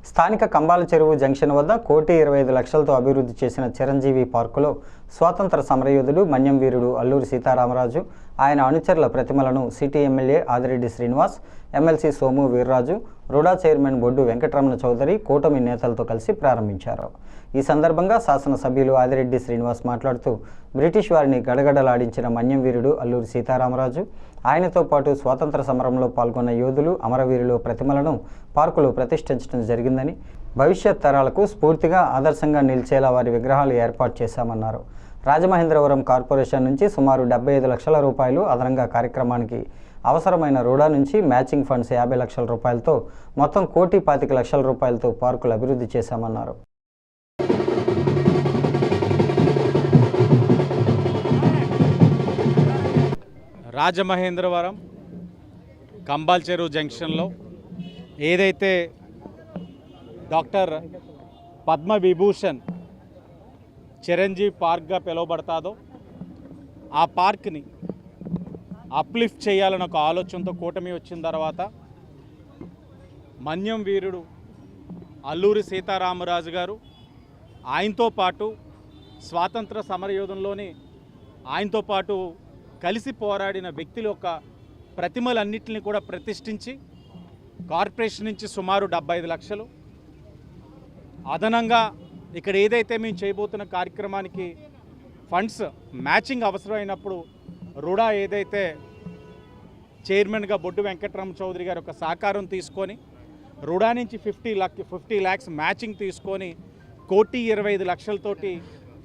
స్థానిక కంబాల చెరువు జంక్షన్ వద్ద 1,25 లక్షలతో అభివృద్ధి చేసిన చిరంజీవి పార్కులో స్వాతంత్ర సమరయోధుడు మన్యం వీరుడు అల్లూరి సీతారామరాజు ఆయన అనుచరుల ప్రతిమలను city MLA Adireddy Srinivas, MLC Somu Veerraju, RUDA chairman Boddu Venkataramana Chowdary కూటమి నేతలతో కలిసి ప్రారంభించారు. ఈ సందర్భంగా శాసనసభ్యులు ఆదిరెడ్డి శ్రీనివాస్ మాట్లాడుతూ బ్రిటిష్ వారిని గడగడలాడించిన మన్యం వీరుడు అల్లూరి సీతారామరాజు, ఆయనతో పాటు స్వాతంత్ర సమరంలో పాల్గొన్న యోధులు అమరవీరుల ప్రతిమలను పార్కులో ప్రతిష్ఠించడం జరిగిందని, భవిష్యత్ తరాలకు స్ఫూర్తిగా ఆదర్శంగా నిలిచేలా వారి విగ్రహాలు ఏర్పాటు చేశామన్నారు. రాజమహేంద్రవరం కార్పొరేషన్ నుంచి సుమారు 75 లక్షల రూపాయలు అదనంగా కార్యక్రమానికి అవసరమైన రూడా నుంచి మ్యాచింగ్ ఫండ్స్ 50 లక్షల రూపాయలతో మొత్తం 1,25 లక్షల రూపాయలతో పార్కులు అభివృద్ధి చేశామన్నారు. రాజమహేంద్రవరం కంబాల్ చెరువు జంక్షన్లో ఏదైతే డాక్టర్ పద్మవిభూషణ్ చిరంజీవి పార్క్గా పిలువబడతాదో ఆ పార్క్ని అప్లిఫ్ట్ చేయాలని ఒక ఆలోచనతో కూటమి వచ్చిన తర్వాత మన్యం వీరుడు అల్లూరి సీతారామరాజు గారు, ఆయనతో పాటు స్వాతంత్ర సమరయోధంలోని ఆయనతో పాటు కలిసి పోరాడిన వ్యక్తుల యొక్క ప్రతిమలన్నింటినీ కూడా ప్రతిష్ఠించి కార్పొరేషన్ నుంచి సుమారు 75 లక్షలు అదనంగా ఇక్కడ ఏదైతే మేము చేయబోతున్న కార్యక్రమానికి ఫండ్స్ మ్యాచింగ్ అవసరమైనప్పుడు రుడా ఏదైతే చైర్మన్గా బొడ్డు వెంకటరమణ చౌదరి గారి యొక్క సహకారం తీసుకొని రుడా నుంచి 50 lakhs మ్యాచింగ్ తీసుకొని 1,25 లక్షలతోటి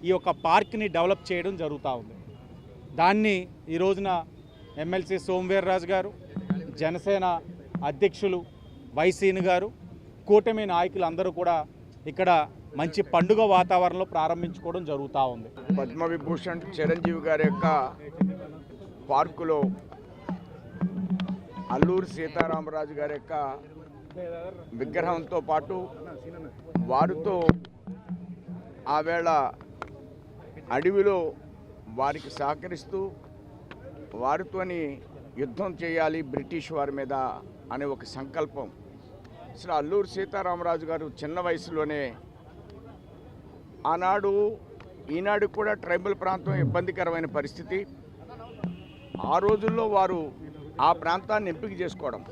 ఈ యొక్క పార్క్ని డెవలప్ చేయడం జరుగుతూ ఉంది. దాన్ని ఈ రోజున ఎమ్మెల్సీ సోము వీర్రాజు గారు, జనసేన అధ్యక్షులు వైసీని గారు, కూటమి నాయకులు అందరూ కూడా ఇక్కడ మంచి పండుగ వాతావరణంలో ప్రారంభించుకోవడం జరుగుతూ ఉంది. పద్మవిభూషణ్ చిరంజీవి గారి యొక్క పార్కులో అల్లూరి సీతారామరాజు గారి యొక్క విగ్రహంతో పాటు వారితో ఆవేళ అడవిలో వారికి సహకరిస్తూ వారితోని యుద్ధం చేయాలి బ్రిటిష్ వారి మీద అనే ఒక సంకల్పం. అసలు అల్లూరి సీతారామరాజు గారు చిన్న వయసులోనే ఆనాడు ఈనాడు కూడా ట్రైబల్ ప్రాంతం ఇబ్బందికరమైన పరిస్థితి. ఆ రోజుల్లో వారు ఆ ప్రాంతాన్ని ఎంపిక చేసుకోవడం,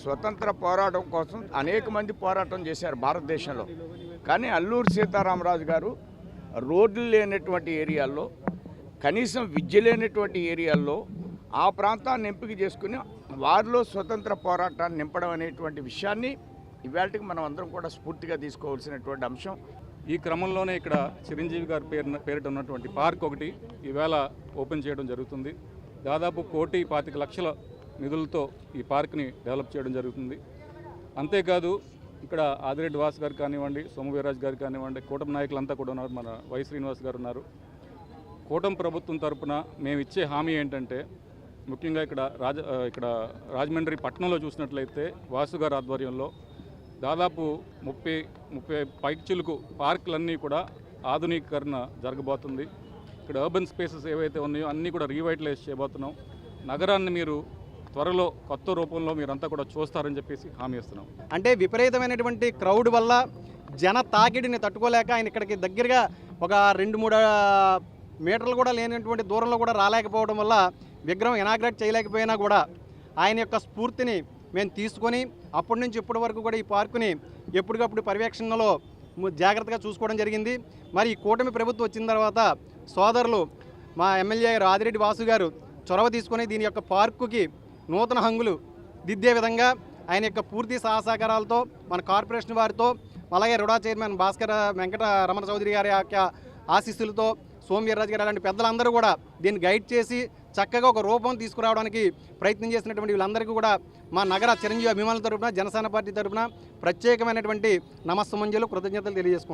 స్వతంత్ర పోరాటం కోసం అనేక మంది పోరాటం చేశారు భారతదేశంలో. కానీ అల్లూరి సీతారామరాజు గారు రోడ్లు లేనటువంటి ఏరియాల్లో, కనీసం విద్య లేనటువంటి ఏరియాల్లో ఆ ప్రాంతాన్ని ఎంపిక చేసుకుని వారిలో స్వతంత్ర పోరాటాన్ని నింపడం అనేటువంటి విషయాన్ని ఇవాళకి మనం అందరం కూడా స్ఫూర్తిగా తీసుకోవాల్సినటువంటి అంశం. ఈ క్రమంలోనే ఇక్కడ చిరంజీవి గారి పేరిట ఉన్నటువంటి పార్క్ ఒకటి ఈవేళ ఓపెన్ చేయడం జరుగుతుంది. దాదాపు 1,25 లక్షల నిధులతో ఈ పార్క్ని డెవలప్ చేయడం జరుగుతుంది. అంతేకాదు ఇక్కడ ఆదిరెడ్డి వాస్ గారు కానివ్వండి, సోము వీర్రాజు గారు కానివ్వండి, కూటమి నాయకులంతా కూడా ఉన్నారు. మన వై శ్రీనివాస్ గారు ఉన్నారు. కూటమి ప్రభుత్వం తరఫున మేము ఇచ్చే హామీ ఏంటంటే, ముఖ్యంగా ఇక్కడ రాజమండ్రి పట్టణంలో చూసినట్లయితే వాసు గారి ఆధ్వర్యంలో దాదాపు 30 పైచిలుకు పార్కులన్నీ కూడా ఆధునీకరణ జరగబోతుంది. ఇక్కడ అర్బన్ స్పేసెస్ ఏవైతే ఉన్నాయో అన్నీ కూడా రీవైటలైజ్ చేయబోతున్నాం. నగరాన్ని మీరు త్వరలో కొత్త రూపంలో మీరంతా కూడా చూస్తారని చెప్పేసి హామీ ఇస్తున్నాం. అంటే విపరీతమైనటువంటి క్రౌడ్ వల్ల జన తాకిడిని తట్టుకోలేక ఆయన ఇక్కడికి దగ్గరగా ఒక 2-3 మీటర్లు కూడా లేనటువంటి దూరంలో కూడా రాలేకపోవడం వల్ల విగ్రహం ఇనాగ్రేట్ చేయలేకపోయినా కూడా ఆయన యొక్క స్ఫూర్తిని మేము తీసుకొని అప్పటి నుంచి ఇప్పటి వరకు కూడా ఈ పార్కుని ఎప్పటికప్పుడు పర్యవేక్షణలో జాగ్రత్తగా చూసుకోవడం జరిగింది. మరి ఈ కూటమి ప్రభుత్వం వచ్చిన తర్వాత సోదరులు మా ఎమ్మెల్యే గారు ఆదిరెడ్డి వాసు గారు చొరవ తీసుకొని దీని యొక్క పార్కుకి నూతన హంగులు దిద్దే విధంగా ఆయన యొక్క పూర్తి సహకారాలతో మన కార్పొరేషన్ వారితో, అలాగే రుడా చైర్మన్ వెంకట రమణ చౌదరి గారి యొక్క ఆశీస్సులతో, సోము వీర్రాజు గారు అలాంటి పెద్దలందరూ కూడా దీన్ని గైడ్ చేసి చక్కగా ఒక రూపం తీసుకురావడానికి ప్రయత్నం చేసినటువంటి వీళ్ళందరికీ కూడా మా నగర చిరంజీవి అభిమానుల తరపున, జనసేన పార్టీ తరపున ప్రత్యేకమైనటువంటి నమస్సుమంజలు, కృతజ్ఞతలు తెలియజేసుకుంటాం.